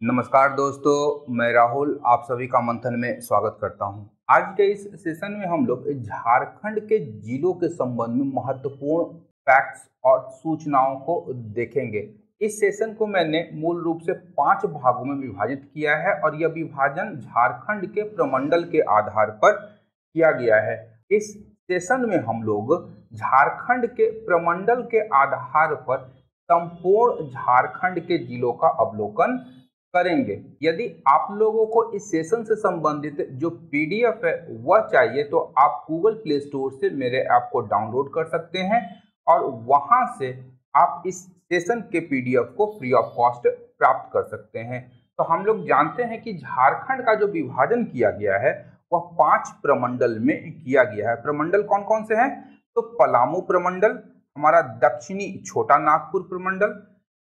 नमस्कार दोस्तों, मैं राहुल आप सभी का मंथन में स्वागत करता हूं। आज के इस सेशन में हम लोग झारखंड के जिलों के संबंध में महत्वपूर्ण फैक्ट्स और सूचनाओं को देखेंगे। इस सेशन को मैंने मूल रूप से 5 भागों में विभाजित किया है और यह विभाजन झारखंड के प्रमंडल के आधार पर किया गया है। इस सेशन में हम लोग झारखंड के प्रमंडल के आधार पर संपूर्ण झारखंड के जिलों का अवलोकन करेंगे। यदि आप लोगों को इस सेशन से संबंधित जो पीडीएफ है वह चाहिए तो आप गूगल प्ले स्टोर से मेरे ऐप को डाउनलोड कर सकते हैं और वहां से आप इस सेशन के पीडीएफ को फ्री ऑफ कॉस्ट प्राप्त कर सकते हैं। तो हम लोग जानते हैं कि झारखंड का जो विभाजन किया गया है वह 5 प्रमंडल में किया गया है। प्रमंडल कौन कौन से हैं? तो पलामू प्रमंडल, हमारा दक्षिणी छोटा नागपुर प्रमंडल,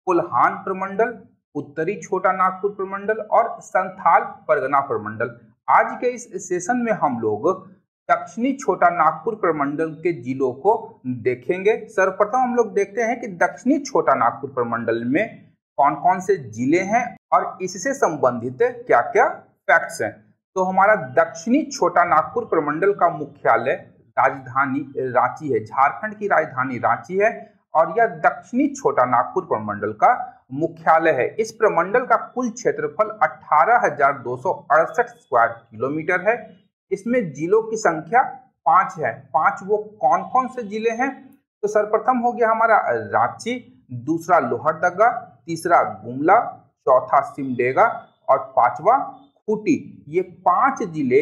कोल्हान प्रमंडल, उत्तरी छोटा नागपुर प्रमंडल और संथाल परगना प्रमंडल। आज के इस सेशन में हम लोग दक्षिणी छोटा नागपुर प्रमंडल के जिलों को देखेंगे। सर्वप्रथम हम लोग देखते हैं कि दक्षिणी छोटा नागपुर प्रमंडल में कौन कौन से जिले हैं और इससे संबंधित क्या क्या फैक्ट्स हैं। तो हमारा दक्षिणी छोटा नागपुर प्रमंडल का मुख्यालय राजधानी रांची है। झारखंड की राजधानी रांची है और यह दक्षिणी छोटा नागपुर प्रमंडल का मुख्यालय है। इस प्रमंडल का कुल क्षेत्रफल 18,268 स्क्वायर किलोमीटर है। इसमें जिलों की संख्या 5 है। 5 वो कौन कौन से जिले हैं? तो सर्वप्रथम हो गया हमारा रांची, दूसरा लोहरदगा, तीसरा गुमला, चौथा सिमडेगा और 5वां खूंटी। ये 5 जिले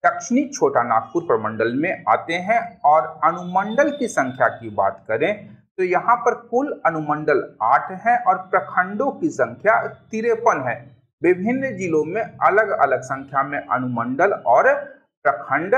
दक्षिणी छोटा नागपुर प्रमंडल में आते हैं। और अनुमंडल की संख्या की बात करें तो यहाँ पर कुल अनुमंडल 8 हैं और प्रखंडों की संख्या 53 है। विभिन्न जिलों में अलग अलग संख्या में अनुमंडल और प्रखंड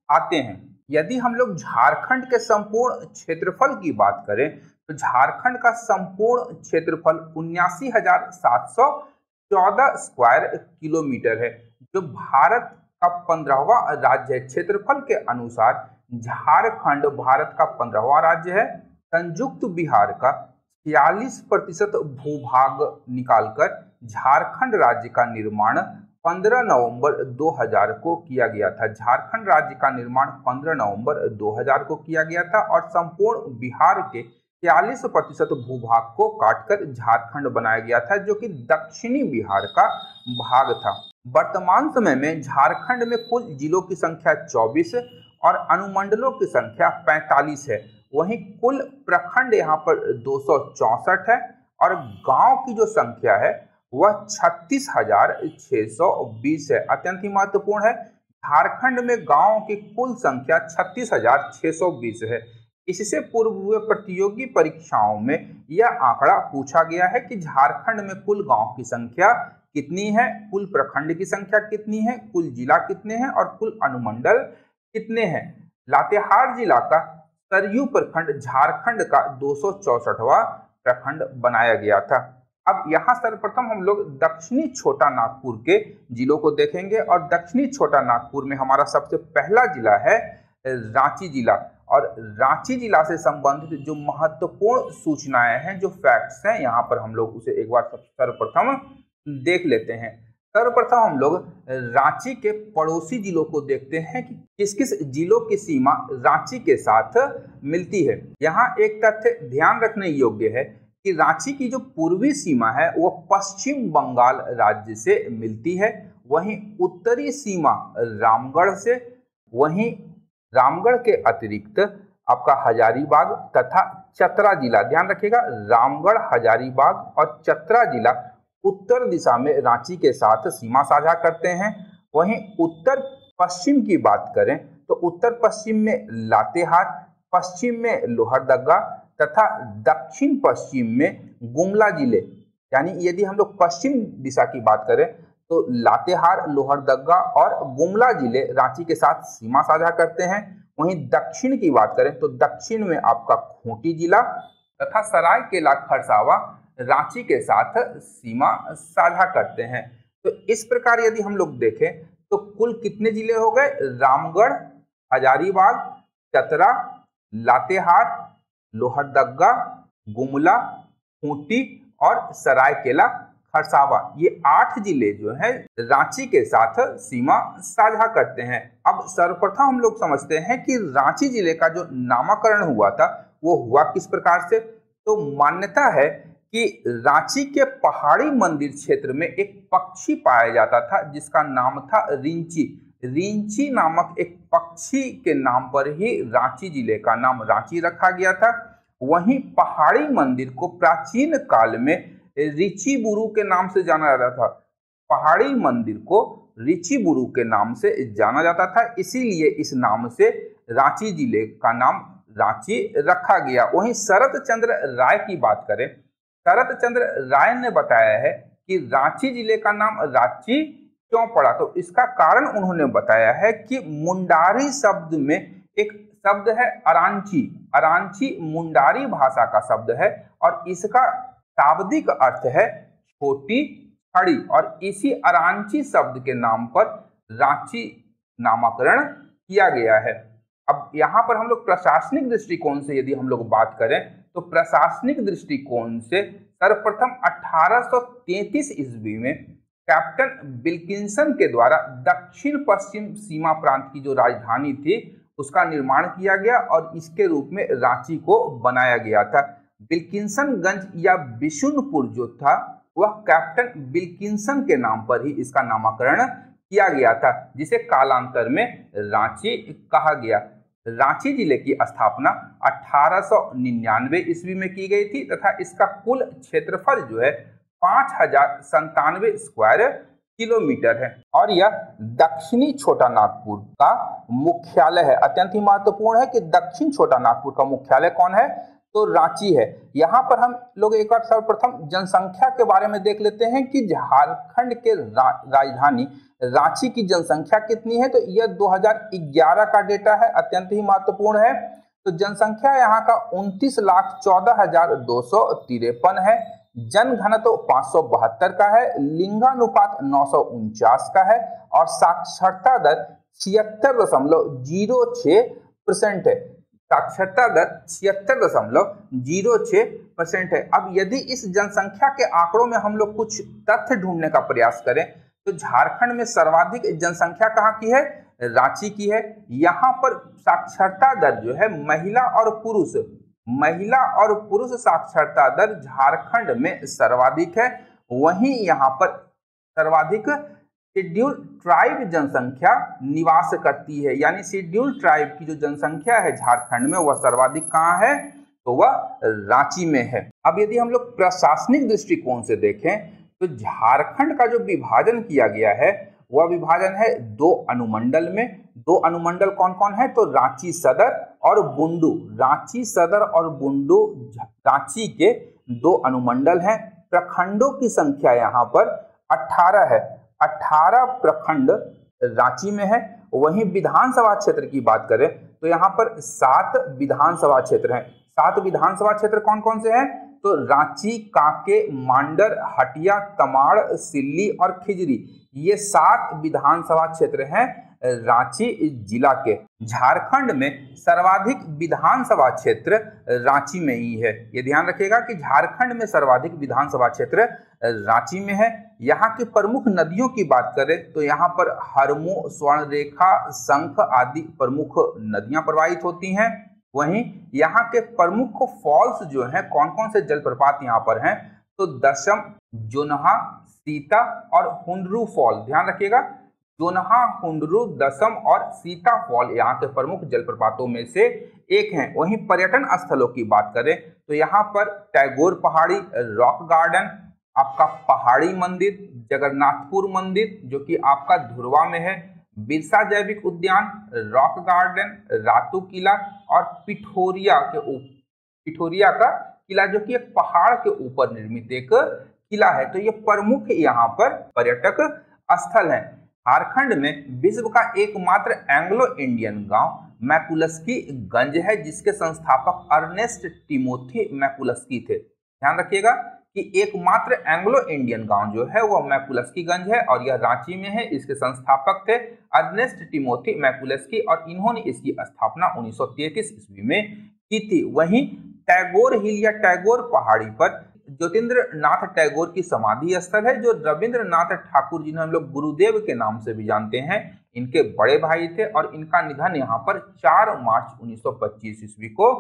आते हैं। यदि हम लोग झारखंड के संपूर्ण क्षेत्रफल की बात करें तो झारखंड का संपूर्ण क्षेत्रफल 79,714 स्क्वायर किलोमीटर है, जो भारत का 15वां राज्य है। क्षेत्रफल के अनुसार झारखंड भारत का 15वां राज्य है। संयुक्त बिहार का 46% भूभाग निकालकर झारखंड राज्य का निर्माण 15 नवंबर 2000 को किया गया था। झारखंड राज्य का निर्माण 15 नवंबर 2000 को किया गया था और संपूर्ण बिहार के 46% भूभाग को काटकर झारखंड बनाया गया था, जो कि दक्षिणी बिहार का भाग था। वर्तमान समय में झारखंड में कुल जिलों की संख्या 24 और अनुमंडलों की संख्या 45 है। वहीं कुल प्रखंड यहाँ पर 264 है और गांव की जो संख्या है वह 36,620 है। अत्यंत ही महत्वपूर्ण है, झारखंड में गांवों की कुल संख्या 36,620 है। इससे पूर्व हुए प्रतियोगी परीक्षाओं में यह आंकड़ा पूछा गया है कि झारखंड में कुल गांव की संख्या कितनी है, कुल प्रखंड की संख्या कितनी है, कुल जिला कितने हैं और कुल अनुमंडल कितने हैं। लातेहार जिला का सरयू प्रखंड झारखंड का 264वां प्रखंड बनाया गया था। अब यहाँ सर्वप्रथम हम लोग दक्षिणी छोटा नागपुर के जिलों को देखेंगे और दक्षिणी छोटा नागपुर में हमारा सबसे पहला जिला है रांची जिला। और रांची जिला से संबंधित जो महत्वपूर्ण सूचनाएं हैं, जो फैक्ट्स हैं, यहाँ पर हम लोग उसे एक बार सर्वप्रथम देख लेते हैं। सर्वप्रथम हम लोग रांची के पड़ोसी जिलों को देखते हैं कि किस किस जिलों की सीमा रांची के साथ मिलती है। यहाँ एक तथ्य ध्यान रखने योग्य है कि रांची की जो पूर्वी सीमा है वह पश्चिम बंगाल राज्य से मिलती है। वहीं उत्तरी सीमा रामगढ़ से, वहीं रामगढ़ के अतिरिक्त आपका हजारीबाग तथा चतरा जिला, ध्यान रखिएगा, रामगढ़, हजारीबाग और चतरा जिला उत्तर दिशा में रांची के साथ सीमा साझा करते हैं। वहीं उत्तर पश्चिम की बात करें तो उत्तर पश्चिम में लातेहार, पश्चिम में लोहरदगा तथा दक्षिण पश्चिम में गुमला जिले। यानी यदि हम लोग पश्चिम दिशा की बात करें तो लातेहार, लोहरदगा और गुमला जिले रांची के साथ सीमा साझा करते हैं। वहीं दक्षिण की बात करें तो दक्षिण में आपका खूंटी जिला तथा सरायकेला खरसावा रांची के साथ सीमा साझा करते हैं। तो इस प्रकार यदि हम लोग देखें तो कुल कितने जिले हो गए? रामगढ़, हजारीबाग, चतरा, लातेहार, लोहरदगा, गुमला, खूंटी और सरायकेला खरसावां, ये 8 जिले जो है रांची के साथ सीमा साझा करते हैं। अब सर्वप्रथम हम लोग समझते हैं कि रांची जिले का जो नामकरण हुआ था वो हुआ किस प्रकार से। तो मान्यता है कि रांची के पहाड़ी मंदिर क्षेत्र में एक पक्षी पाया जाता था जिसका नाम था रिंची। रिंची नामक एक पक्षी के नाम पर ही रांची जिले का नाम रांची रखा गया था। वहीं पहाड़ी मंदिर को प्राचीन काल में ऋचिबुरु के नाम से जाना जाता था। पहाड़ी मंदिर को ऋचिबुरु के नाम से जाना जाता था, इसीलिए इस नाम से रांची जिले का नाम रांची रखा गया। वहीं शरत चंद्र राय की बात करें, शरत चंद्र राय ने बताया है कि रांची जिले का नाम रांची क्यों पड़ा। तो इसका कारण उन्होंने बताया है कि मुंडारी शब्द में एक शब्द है अरांची। अरांची मुंडारी भाषा का शब्द है और इसका शाब्दिक अर्थ है छोटी छड़ी, और इसी अरांची शब्द के नाम पर रांची नामकरण किया गया है। अब यहाँ पर हम लोग प्रशासनिक दृष्टिकोण से यदि हम लोग बात करें तो प्रशासनिक दृष्टिकोण से सर्वप्रथम 1833 ईस्वी में कैप्टन विल्किंसन के द्वारा दक्षिण पश्चिम सीमा प्रांत की जो राजधानी थी उसका निर्माण किया गया और इसके रूप में रांची को बनाया गया था। विल्किंसनगंज या बिशुनपुर जो था वह कैप्टन विल्किंसन के नाम पर ही इसका नामकरण किया गया था, जिसे कालांतर में रांची कहा गया। रांची जिले की स्थापना 1899 ईस्वी में की गई थी तथा इसका कुल क्षेत्रफल जो है 5097 स्क्वायर किलोमीटर है और यह दक्षिणी छोटा नागपुर का मुख्यालय है। अत्यंत ही महत्वपूर्ण है कि दक्षिण छोटा नागपुर का मुख्यालय कौन है, तो रांची है। यहाँ पर हम लोग एक बार सर्वप्रथम जनसंख्या के बारे में देख लेते हैं कि झारखंड के राजधानी रांची की जनसंख्या कितनी है। तो यह 2011 का डेटा है, अत्यंत ही महत्वपूर्ण है। तो जनसंख्या यहाँ का 29,14,253 है। जनघनत्व 572 का है, लिंगानुपात 949 का है और साक्षरता दर 76.06% है। साक्षरता दर 76.06% है। अब यदि इस जनसंख्या के आंकड़ों में हम लोग कुछ तथ्य ढूंढने का प्रयास करें तो झारखंड में सर्वाधिक जनसंख्या कहाँ की है, रांची की है। यहाँ पर साक्षरता दर जो है महिला और पुरुष साक्षरता दर झारखंड में सर्वाधिक है। वहीं यहाँ पर सर्वाधिक शेड्यूल ट्राइब जनसंख्या निवास करती है, यानी शेड्यूल ट्राइब की जो जनसंख्या है झारखंड में वह सर्वाधिक कहाँ है, तो वह रांची में है। अब यदि हम लोग प्रशासनिक दृष्टिकोण से देखें तो झारखंड का जो विभाजन किया गया है वह विभाजन है 2 अनुमंडल में। 2 अनुमंडल कौन कौन है, तो रांची सदर और बुंडू। रांची सदर और बुंडू रांची के 2 अनुमंडल हैं। प्रखंडों की संख्या यहाँ पर 18 है। 18 प्रखंड रांची में है। वहीं विधानसभा क्षेत्र की बात करें तो यहाँ पर 7 विधानसभा क्षेत्र हैं। 7 विधानसभा क्षेत्र कौन कौन से हैं, तो रांची, कांके, मांडर, हटिया, तमाड़, सिल्ली और खिजरी, ये 7 विधानसभा क्षेत्र हैं रांची जिला के। झारखंड में सर्वाधिक विधानसभा क्षेत्र रांची में ही है। ये ध्यान रखिएगा कि झारखंड में सर्वाधिक विधानसभा क्षेत्र रांची में है। यहाँ की प्रमुख नदियों की बात करें तो यहाँ पर हरमो, स्वर्णरेखा, शंख आदि प्रमुख नदियां प्रवाहित होती हैं। वहीं यहाँ के प्रमुख फॉल्स जो हैं, कौन कौन से जलप्रपात यहाँ पर हैं, तो दशम, जोनहा, सीता और हुंडरू फॉल। ध्यान रखिएगा, जोनहा, हुंडरू, दशम और सीता फॉल यहाँ के प्रमुख जलप्रपातों में से एक हैं। वहीं पर्यटन स्थलों की बात करें तो यहाँ पर टैगोर पहाड़ी, रॉक गार्डन, आपका पहाड़ी मंदिर, जगन्नाथपुर मंदिर जो कि आपका धुरवा में है, बिरसा जैविक उद्यान, रॉक गार्डन, रातू किला और पिठोरिया का किला जो कि एक पहाड़ के ऊपर निर्मित एक किला है। तो ये प्रमुख यहाँ पर पर्यटक स्थल हैं। झारखंड में विश्व का एकमात्र एंग्लो इंडियन गांव मैकुलस्की गंज है, जिसके संस्थापक अर्नेस्ट टिमोथी मैकुलस्की थे। ध्यान रखिएगा कि एकमात्र एंग्लो इंडियन गांव जो है वह मैकुलस्की गंज है और यह रांची में है। इसके संस्थापक थे अर्नेस्ट टिमोथी मैकुलस्की और इन्होंने इसकी स्थापना 1933 ईस्वी में की थी। वहीं टैगोर हिल या टैगोर पहाड़ी पर ज्योतिन्द्र नाथ टैगोर की समाधि स्थल है, जो रविंद्रनाथ ठाकुर जिन्हें हम लोग गुरुदेव के नाम से भी जानते हैं, इनके बड़े भाई थे और इनका निधन यहाँ पर 4 मार्च 1925 ईस्वी को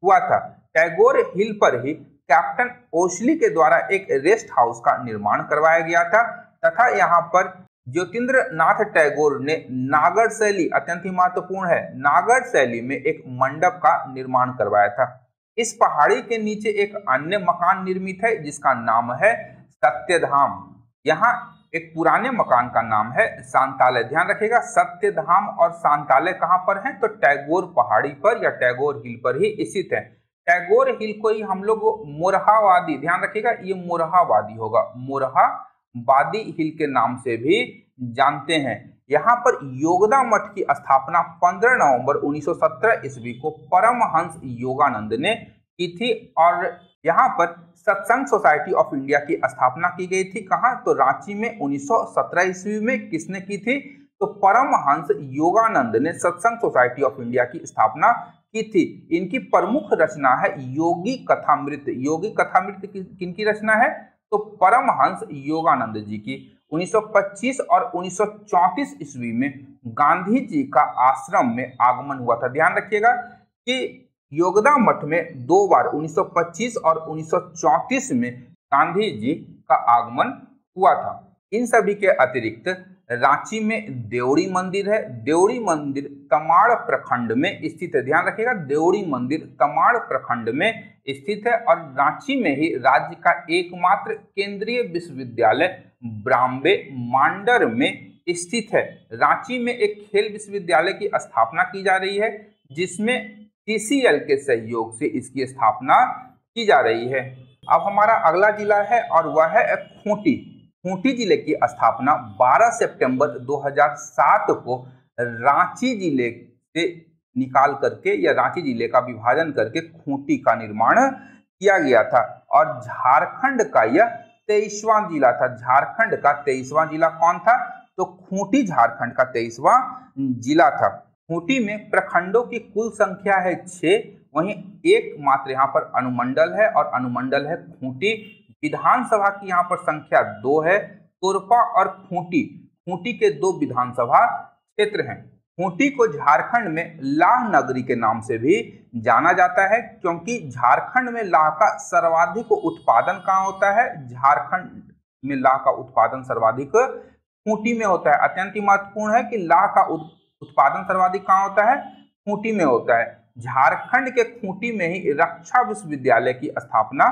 हुआ था। टैगोर हिल पर ही कैप्टन ओशली के द्वारा एक रेस्ट हाउस का निर्माण करवाया गया था तथा यहाँ पर ज्योतिन्द्र नाथ टैगोर ने नागर शैली, अत्यंत ही महत्वपूर्ण है, नागर शैली में एक मंडप का निर्माण करवाया था। इस पहाड़ी के नीचे एक अन्य मकान निर्मित है जिसका नाम है सत्यधाम। यहाँ एक पुराने मकान का नाम है सांतालय। ध्यान रखिएगा, सत्यधाम और सांतालय कहाँ पर है? तो टैगोर पहाड़ी पर या टैगोर हिल पर ही स्थित है। टैगोर हिल को ही हम लोग मोरहावादी, ध्यान रखिएगा ये मोरहावादी होगा, मोरहावादी हिल के नाम से भी जानते हैं। यहाँ पर योगदा मठ की स्थापना 15 नवंबर 1917 ईस्वी को परमहंस योगानंद ने की थी और यहाँ पर सत्संग सोसाइटी ऑफ इंडिया की स्थापना की गई थी। कहाँ? तो रांची में 1917 ईस्वी में किसने की थी? तो परमहंस योगानंद ने सत्संग सोसाइटी ऑफ इंडिया की स्थापना की थी। इनकी प्रमुख रचना है योगी कथामृत। योगी कथामृत किनकी रचना है? तो परमहंस योगानंद जी की। 1925 और 1934 ईस्वी में गांधी जी का आश्रम में आगमन हुआ था। ध्यान रखिएगा कि योगदा मठ में 2 बार 1925 और 1934 में गांधी जी का आगमन हुआ था। इन सभी के अतिरिक्त रांची में देवड़ी मंदिर है। देवड़ी मंदिर तमाड़ प्रखंड में स्थित है। ध्यान रखिएगा, देवड़ी मंदिर तमाड़ प्रखंड में स्थित है और रांची में ही राज्य का एकमात्र केंद्रीय विश्वविद्यालय ब्राह्मणे मांडर में स्थित है। रांची में एक खेल विश्वविद्यालय की स्थापना की जा रही है जिसमें TCL के सहयोग से इसकी स्थापना की जा रही है। अब हमारा अगला जिला है और वह है खूंटी। खूंटी जिले की स्थापना 12 सितंबर 2007 को रांची जिले से निकाल करके या रांची जिले का विभाजन करके खूंटी का निर्माण किया गया था और झारखंड का यह 23वां जिला था। झारखंड का 23वां जिला कौन था? तो खूंटी झारखंड का 23वां जिला था। खूंटी में प्रखंडों की कुल संख्या है 6, वहीं एक मात्र यहाँ पर अनुमंडल है और अनुमंडल है खूंटी। विधानसभा की यहाँ पर संख्या 2 है। तोरपा और खूंटी, खूंटी के 2 विधानसभा क्षेत्र हैं। खूंटी को झारखंड में लाह नगरी के नाम से भी जाना जाता है क्योंकि झारखंड में लाह का सर्वाधिक उत्पादन कहाँ होता है? झारखंड में लाह का उत्पादन सर्वाधिक खूंटी में होता है। अत्यंत ही महत्वपूर्ण है कि लाह का उत्पादन सर्वाधिक कहाँ होता है? खूंटी में होता है। झारखंड के खूंटी में ही रक्षा विश्वविद्यालय की स्थापना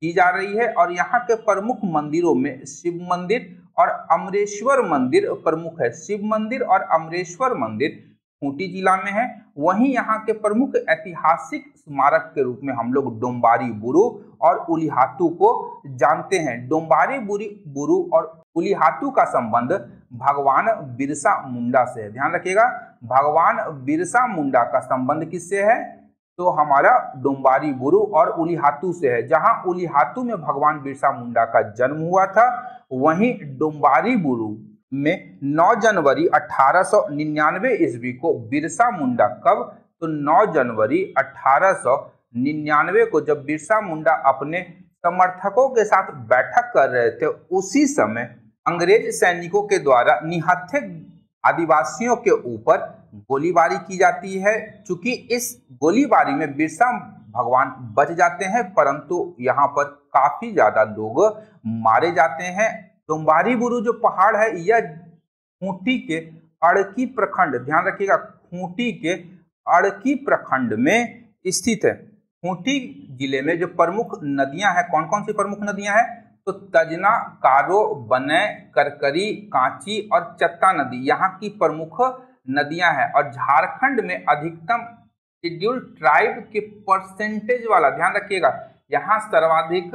की जा रही है और यहाँ के प्रमुख मंदिरों में शिव मंदिर और अमरेश्वर मंदिर प्रमुख है। शिव मंदिर और अमरेश्वर मंदिर खूंटी जिला में है। वहीं यहाँ के प्रमुख ऐतिहासिक स्मारक के रूप में हम लोग डोम्बारी बुरु और उलिहातू को जानते हैं। डोम्बारी बुरु और उलिहातू का संबंध भगवान बिरसा मुंडा से है। ध्यान रखिएगा, भगवान बिरसा मुंडा का संबंध किससे है? तो हमारा डोम्बारी बुरु और उलिहातू से है। जहां उलिहातू में भगवान बिरसा मुंडा का जन्म हुआ था, वहीं डोम्बारी बुरु में 9 जनवरी 1899 ईस्वी को बिरसा मुंडा, कब? तो 9 जनवरी 1899 को जब बिरसा मुंडा अपने समर्थकों के साथ बैठक कर रहे थे, उसी समय अंग्रेज सैनिकों के द्वारा निहत्थे आदिवासियों के ऊपर गोलीबारी की जाती है। चूंकि इस गोलीबारी में बिरसा भगवान बच जाते हैं परंतु यहाँ पर काफी ज्यादा लोग मारे जाते हैं। डोम्बारी बुरु जो पहाड़ है यह खूंटी के अड़की प्रखंड, ध्यान रखिएगा, खूंटी के अड़की प्रखंड में स्थित है। खूंटी जिले में जो प्रमुख नदियां हैं, कौन कौन सी प्रमुख नदियां हैं? तो तजना, कारो, बनय, करकरी, कांची और चत्ता नदी यहाँ की प्रमुख नदियां हैं। और झारखंड में अधिकतम शेड्यूल्ड ट्राइब के परसेंटेज वाला, ध्यान रखिएगा, यहाँ सर्वाधिक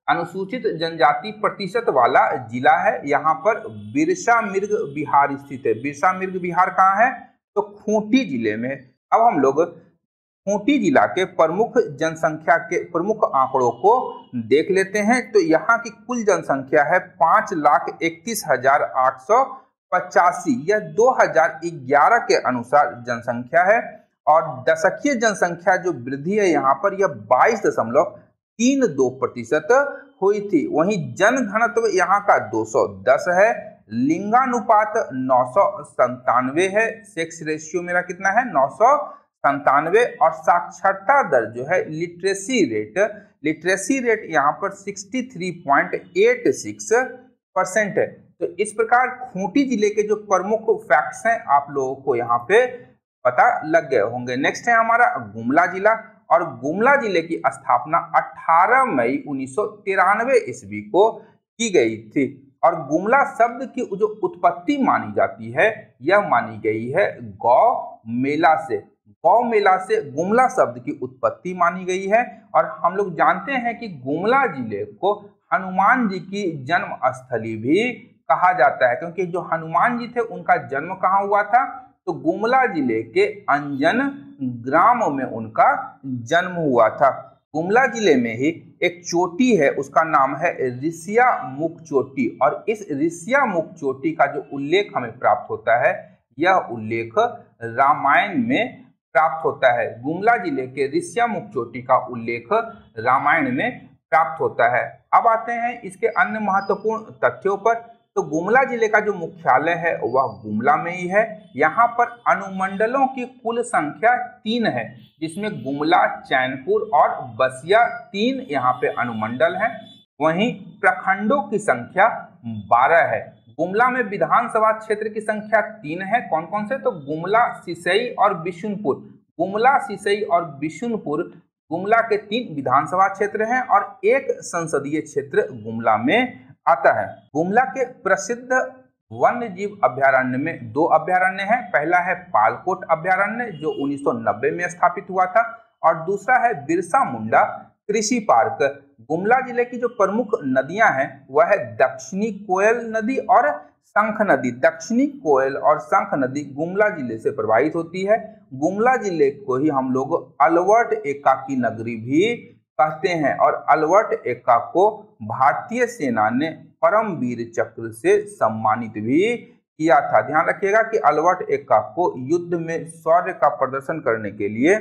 अनुसूचित जनजाति प्रतिशत वाला जिला है। यहाँ पर बिरसा मिर्ग बिहार स्थित है। बिरसा मिर्ग बिहार कहाँ है? तो खूंटी जिले में। अब हम लोग खूंटी जिला के प्रमुख जनसंख्या के प्रमुख आंकड़ों को देख लेते हैं। तो यहाँ की कुल जनसंख्या है 5,31,885। यह 2011 के अनुसार जनसंख्या है और दशकीय जनसंख्या जो वृद्धि है यहाँ पर यह 22.3 3.2% हुई थी। वहीं जनघनत्व यहाँ का 210 है, लिंगानुपात 997 है, सेक्स रेशियो मेरा कितना है 997, और साक्षरता दर जो है लिटरेसी रेट यहाँ पर 63.86% है। तो इस प्रकार खूंटी जिले के जो प्रमुख फैक्ट्स हैं आप लोगों को यहाँ पे पता लग गए होंगे। नेक्स्ट है हमारा गुमला जिला, और गुमला जिले की स्थापना 18 मई 1993 ईस्वी को की गई थी। और गुमला शब्द की जो उत्पत्ति मानी जाती है यह मानी गई है गौ मेला से। गौ मेला से गुमला शब्द की उत्पत्ति मानी गई है। और हम लोग जानते हैं कि गुमला जिले को हनुमान जी की जन्म स्थली भी कहा जाता है, क्योंकि जो हनुमान जी थे उनका जन्म कहाँ हुआ था, तो गुमला जिले के अंजन ग्राम में उनका जन्म हुआ था। गुमला जिले में ही एक चोटी है, उसका नाम है ऋषिया मुख चोटी, और इस ऋषिया मुख चोटी का जो उल्लेख हमें प्राप्त होता है यह उल्लेख रामायण में प्राप्त होता है। गुमला जिले के ऋषिया मुख चोटी का उल्लेख रामायण में प्राप्त होता है। अब आते हैं इसके अन्य महत्वपूर्ण तथ्यों पर। तो गुमला जिले का जो मुख्यालय है वह गुमला में ही है। यहाँ पर अनुमंडलों की कुल संख्या 3 है, जिसमें गुमला, चैनपुर और बसिया 3 यहाँ पे अनुमंडल हैं। वहीं प्रखंडों की संख्या 12 है। गुमला में विधानसभा क्षेत्र की संख्या 3 है। कौन कौन से, तो गुमला, सिसई और बिशुनपुर। गुमला, सिसई और बिशुनपुर गुमला के 3 विधानसभा क्षेत्र हैं और 1 संसदीय क्षेत्र गुमला में आता है। गुमला के प्रसिद्ध वन्य जीव अभ्यारण्य में 2 अभ्यारण्य हैं। पहला है पालकोट अभ्यारण्य जो 1990 में स्थापित हुआ था, और दूसरा है बिरसा मुंडा कृषि पार्क। गुमला जिले की जो प्रमुख नदियां हैं वह है दक्षिणी कोयल नदी और शंख नदी। दक्षिणी कोयल और शंख नदी गुमला जिले से प्रवाहित होती है। गुमला जिले को ही हम लोग अलवर्ट एक्का की नगरी भी कहते हैं, और अलवर्ट एक्का को भारतीय सेना ने परमवीर चक्र से सम्मानित भी किया था। ध्यान रखिएगा कि अलवर्ट एक्का को युद्ध में शौर्य का प्रदर्शन करने के लिए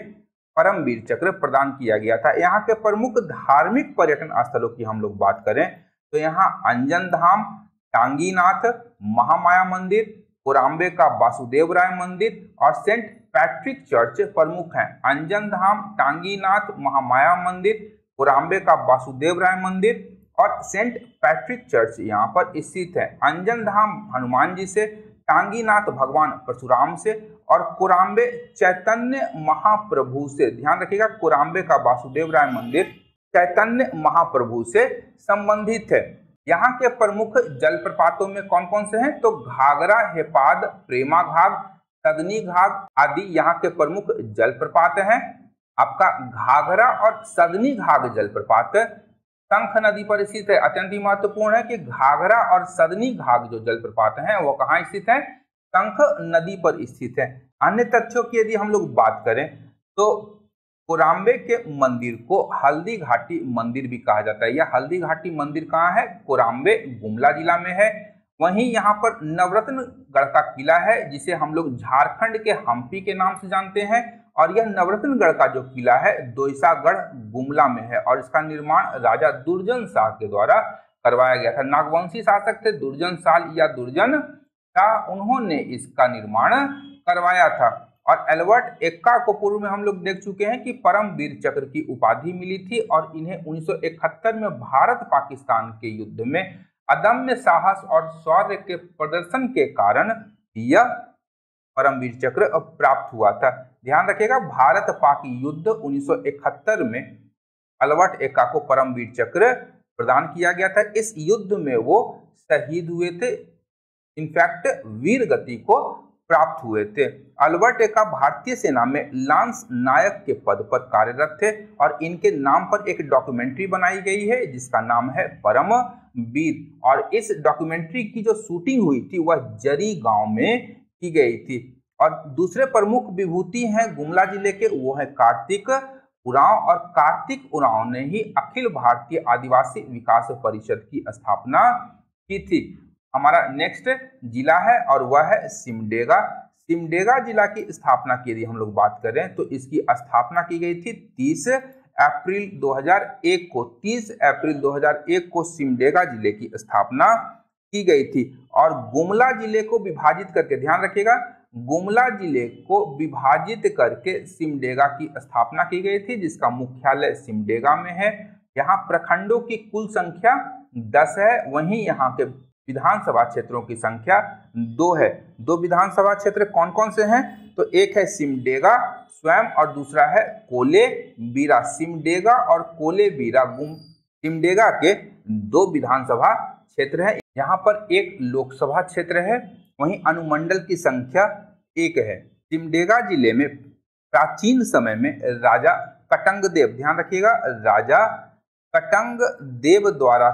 परमवीर चक्र प्रदान किया गया था। यहाँ के प्रमुख धार्मिक पर्यटन स्थलों की हम लोग बात करें तो यहाँ अंजन धाम, टांगीनाथ, महामाया मंदिर, कोराम्बे का वासुदेव राय मंदिर और सेंट पैट्रिक चर्च प्रमुख हैं। अंजन धाम, टांगीनाथ, महामाया मंदिर, कोराम्बे का वासुदेव राय मंदिर और सेंट पैट्रिक चर्च यहाँ पर स्थित है। अंजन धाम हनुमान जी से, टांगीनाथ भगवान परशुराम से और कोराम्बे चैतन्य महाप्रभु से। ध्यान रखिएगा, कोराम्बे का वासुदेव राय मंदिर चैतन्य महाप्रभु से संबंधित है। यहाँ के प्रमुख जलप्रपातों में कौन कौन से हैं, तो घाघरा, हेपाद, प्रेमा घाघ, सदनी घाघ आदि यहाँ के प्रमुख जलप्रपात हैं। आपका घाघरा और सदनी घाघ जलप्रपात शंख नदी पर स्थित है। अत्यंत ही महत्वपूर्ण है कि घाघरा और सदनी घाघ जो जलप्रपात हैं वो कहाँ स्थित है, शंख नदी पर स्थित है। अन्य तथ्यों की यदि हम लोग बात करें तो कोराम्बे के मंदिर को हल्दी घाटी मंदिर भी कहा जाता है। यह हल्दी घाटी मंदिर कहाँ है, कोराम्बे गुमला जिला में है। वहीं यहाँ पर नवरत्नगढ़ का किला है जिसे हम लोग झारखंड के हम्पी के नाम से जानते हैं, और यह नवरत्नगढ़ का जो किला है दोईसागढ़ गुमला में है और इसका निर्माण राजा दुर्जन शाह के द्वारा करवाया गया था। नागवंशी शासक थे दुर्जन शाह या दुर्जन शाह, उन्होंने इसका निर्माण करवाया था। और एल्बर्ट एक्का को पूर्व में हम लोग देख चुके हैं कि परमवीर चक्र की उपाधि मिली थी और इन्हें 1971 में भारत पाकिस्तान के युद्ध में अदम्य साहस और शौर्य के प्रदर्शन के कारण यह परमवीर चक्र प्राप्त हुआ था। ध्यान रखिएगा, भारत पाक युद्ध 1971 में एल्बर्ट एक्का को परमवीर चक्र प्रदान किया गया था। इस युद्ध में वो शहीद हुए थे, इनफैक्ट वीर गति को प्राप्त हुए थे। एल्बर्ट एक्का भारतीय सेना में लांस नायक के पद पर कार्यरत थे और इनके नाम पर एक डॉक्यूमेंट्री बनाई गई है जिसका नाम है परमवीर, और इस डॉक्यूमेंट्री की जो शूटिंग हुई थी वह जरी गांव में की गई थी। और दूसरे प्रमुख विभूति हैं गुमला जिले के, वो है कार्तिक उरांव, और कार्तिक उरांव ने ही अखिल भारतीय आदिवासी विकास परिषद की स्थापना की थी। हमारा नेक्स्ट जिला है और वह है सिमडेगा। सिमडेगा जिला की स्थापना की यदि हम लोग बात करें तो इसकी स्थापना की गई थी 30 अप्रैल 2001 को 30 अप्रैल 2001 को सिमडेगा जिले की स्थापना की गई थी। और गुमला जिले को विभाजित करके, ध्यान रखिएगा, गुमला जिले को विभाजित करके सिमडेगा की स्थापना की गई थी, जिसका मुख्यालय सिमडेगा में है। यहाँ प्रखंडों की कुल संख्या 10 है। वहीं यहाँ के विधानसभा क्षेत्रों की संख्या 2 है। 2 विधानसभा क्षेत्र कौन कौन से हैं? तो एक है सिमडेगा स्वयं और दूसरा है कोलेबिरा। सिमडेगा और कोलेबिरा सिमडेगा के 2 विधानसभा क्षेत्र है। यहाँ पर एक लोकसभा क्षेत्र है। वहीं अनुमंडल की संख्या 1 है। सिमडेगा जिले में प्राचीन समय में राजा कटंगदेव, ध्यान रखिएगा, राजा कटंगदेव द्वारा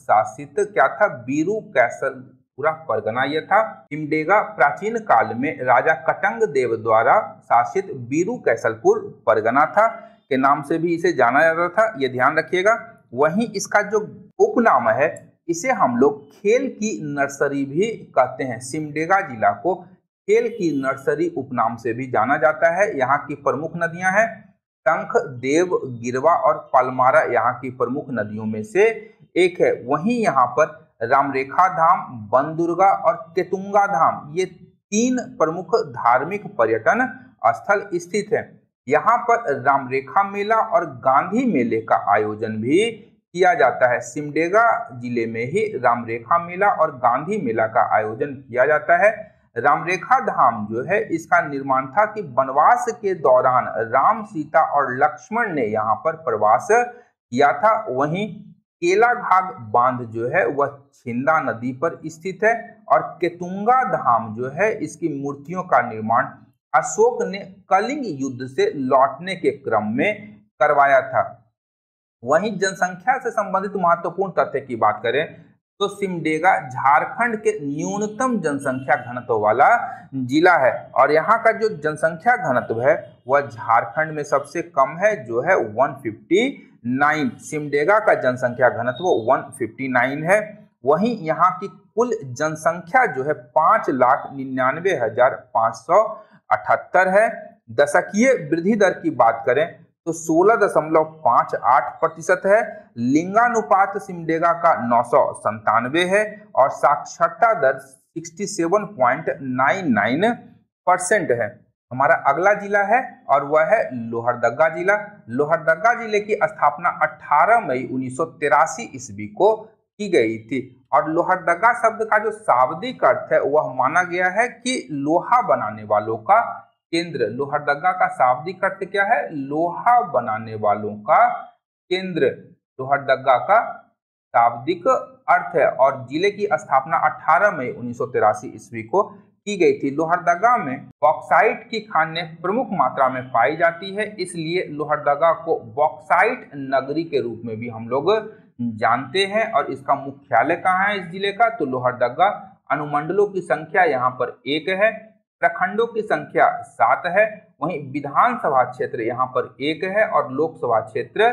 शासित क्या था? बीरू कैसल पूरा परगना यह था। सिमडेगा प्राचीन काल में राजा कटंगदेव द्वारा शासित बीरू कैसलपुर परगना था के नाम से भी इसे जाना जाता था, यह ध्यान रखिएगा। वहीं इसका जो उपनाम है, इसे हम लोग खेल की नर्सरी भी कहते हैं। सिमडेगा जिला को खेल की नर्सरी उपनाम से भी जाना जाता है। यहाँ की प्रमुख नदियां हैं टंक, देव, गिरवा और पलमारा, यहाँ की प्रमुख नदियों में से एक है। वहीं यहाँ पर रामरेखा धाम, बनदुर्गा और केतुंगा धाम, ये 3 प्रमुख धार्मिक पर्यटन स्थल स्थित है। यहाँ पर रामरेखा मेला और गांधी मेले का आयोजन भी किया जाता है। सिमडेगा जिले में ही रामरेखा मेला और गांधी मेला का आयोजन किया जाता है। रामरेखा धाम जो है, इसका निर्माण था कि वनवास के दौरान राम, सीता और लक्ष्मण ने यहाँ पर प्रवास किया था। वहीं केलाघाट बांध जो है वह छिंदा नदी पर स्थित है। और केतुंगा धाम जो है, इसकी मूर्तियों का निर्माण अशोक ने कलिंग युद्ध से लौटने के क्रम में करवाया था। वहीं जनसंख्या से संबंधित महत्वपूर्ण तथ्य की बात करें तो सिमडेगा झारखंड के न्यूनतम जनसंख्या घनत्व वाला जिला है। और यहाँ का जो जनसंख्या घनत्व है वह झारखंड में सबसे कम है, जो है 159। सिमडेगा का जनसंख्या घनत्व 159 है। वहीं यहाँ की कुल जनसंख्या जो है 5,99,578 है। दशकीय वृद्धि दर की बात करें तो 16.58% है। लिंगानुपात सिमडेगा का 997 है और साक्षरता दर 67.99% है। हमारा अगला जिला है और वह है लोहरदगा जिला। लोहरदगा जिले की स्थापना 18 मई 1983 ईस्वी को की गई थी। और लोहरदगा शब्द का जो शाब्दिक अर्थ है वह माना गया है कि लोहा बनाने वालों का केंद्र। लोहरदगा का शाब्दिक अर्थ क्या है? लोहा बनाने वालों का केंद्र, लोहरदगा का शाब्दिक अर्थ है। और जिले की स्थापना 18 मई 1983 ईस्वी को की गई थी। लोहरदगा में बॉक्साइट की खानें प्रमुख मात्रा में पाई जाती है, इसलिए लोहरदगा को बॉक्साइट नगरी के रूप में भी हम लोग जानते हैं। और इसका मुख्यालय कहाँ है इस जिले का? तो लोहरदगा। अनुमंडलों की संख्या यहाँ पर 1 है। प्रखंडों की संख्या 7 है। वहीं विधानसभा क्षेत्र यहाँ पर 1 है और लोकसभा क्षेत्र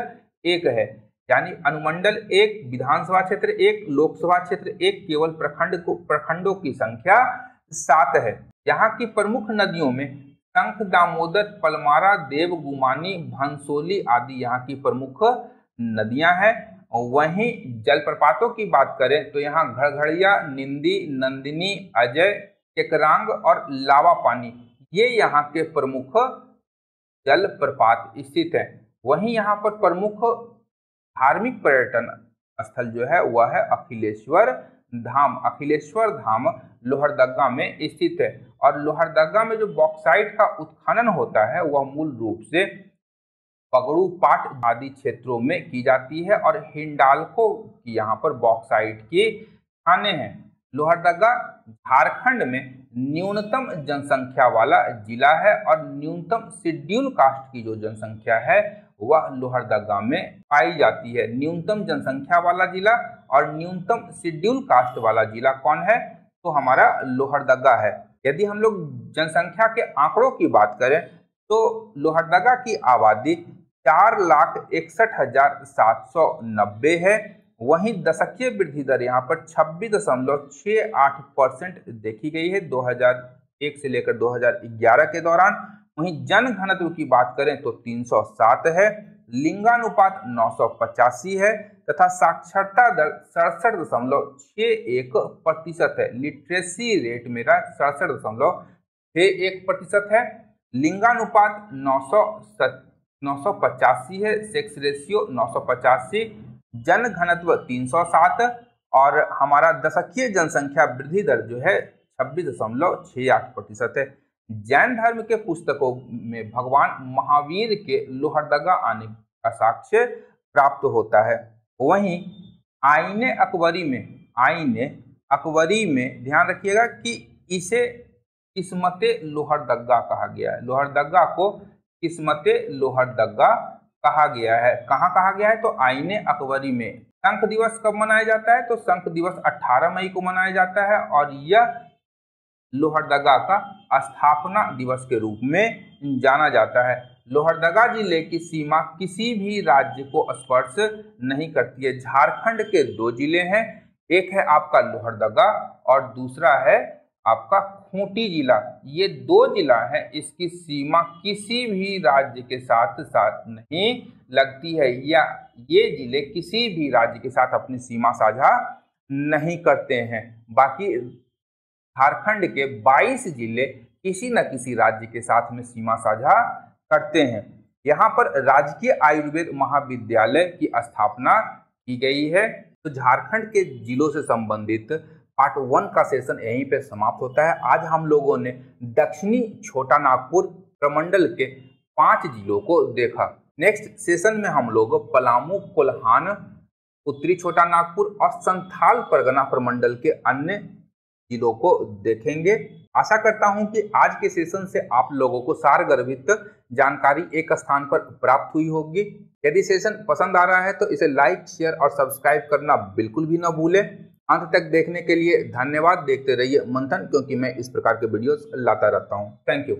1 है। यानी अनुमंडल 1, विधानसभा क्षेत्र 1, लोकसभा क्षेत्र 1, केवल प्रखंडों की संख्या 7 है। यहाँ की प्रमुख नदियों में शंख, दामोदर, पलमारा, देव, गुमानी, भंसोली आदि यहाँ की प्रमुख नदियां हैं। वहीं जलप्रपातों की बात करें तो यहाँ घड़घड़िया, निंदी, नंदिनी, अजय, केकरांग और लावा पानी, ये यहाँ के प्रमुख जलप्रपात स्थित हैं। वहीं यहाँ पर प्रमुख धार्मिक पर्यटन स्थल जो है वह है अखिलेश्वर धाम। अखिलेश्वर धाम लोहरदगा में स्थित है। और लोहरदगा में जो बॉक्साइट का उत्खनन होता है वह मूल रूप से पगड़ू पाट आदि क्षेत्रों में की जाती है और हिंडाल्को की यहाँ पर बॉक्साइट की खानें हैं। लोहरदगा झारखंड में न्यूनतम जनसंख्या वाला जिला है और न्यूनतम शेड्यूल कास्ट की जो जनसंख्या है वह लोहरदगा में पाई जाती है। न्यूनतम जनसंख्या वाला जिला और न्यूनतम शेड्यूल कास्ट वाला जिला कौन है? तो हमारा लोहरदगा है। यदि हम लोग जनसंख्या के आंकड़ों की बात करें तो लोहरदगा की आबादी 4,61,790 है। वहीं दशकीय वृद्धि दर यहाँ पर 26.68% देखी गई है 2001 से लेकर 2011 के दौरान। वहीं जन घनत्व की बात करें तो 307 है, लिंगानुपात 985 है तथा साक्षरता दर 67.61% है। लिटरेसी रेट मेरा 67.61% है। लिंगानुपात 985 है, सेक्स रेशियो 985, जन घनत्व 307 और हमारा दशकीय जनसंख्या वृद्धि दर जो है 26.68% है। जैन धर्म के पुस्तकों में भगवान महावीर के लोहरदगा आने का साक्ष्य प्राप्त होता है। वहीं आईने अकबरी में ध्यान रखिएगा कि इसे किस्मते लोहरदगा कहा गया है। लोहरदगा को किस्मते लोहरदगा कहा गया है। कहाँ कहा गया है? तो आईने अकबरी में। शंख दिवस कब मनाया जाता है? तो शंख दिवस 18 मई को मनाया जाता है और यह लोहरदगा का स्थापना दिवस के रूप में जाना जाता है। लोहरदगा जिले की सीमा किसी भी राज्य को स्पर्श नहीं करती है। झारखंड के 2 जिले हैं, एक है आपका लोहरदगा और दूसरा है आपका खूंटी जिला। ये 2 जिला है, इसकी सीमा किसी भी राज्य के साथ नहीं लगती है या ये जिले किसी भी राज्य के साथ अपनी सीमा साझा नहीं करते हैं। बाकी झारखंड के 22 जिले किसी न किसी राज्य के साथ में सीमा साझा करते हैं। यहाँ पर राजकीय आयुर्वेद महाविद्यालय की स्थापना की गई है। तो झारखंड के जिलों से संबंधित पार्ट 1 का सेशन यहीं पे समाप्त होता है। आज हम लोगों ने दक्षिणी छोटा नागपुर प्रमंडल के 5 जिलों को देखा। नेक्स्ट सेशन में हम लोग पलामू, कोल्हान, उत्तरी छोटा नागपुर और संथाल परगना प्रमंडल के अन्य जिलों को देखेंगे। आशा करता हूं कि आज के सेशन से आप लोगों को सारगर्भित जानकारी एक स्थान पर प्राप्त हुई होगी। यदि सेशन पसंद आ रहा है तो इसे लाइक, शेयर और सब्सक्राइब करना बिल्कुल भी ना भूलें। अंत तक देखने के लिए धन्यवाद। देखते रहिए मंथन, क्योंकि मैं इस प्रकार के वीडियोस लाता रहता हूं। Thank you.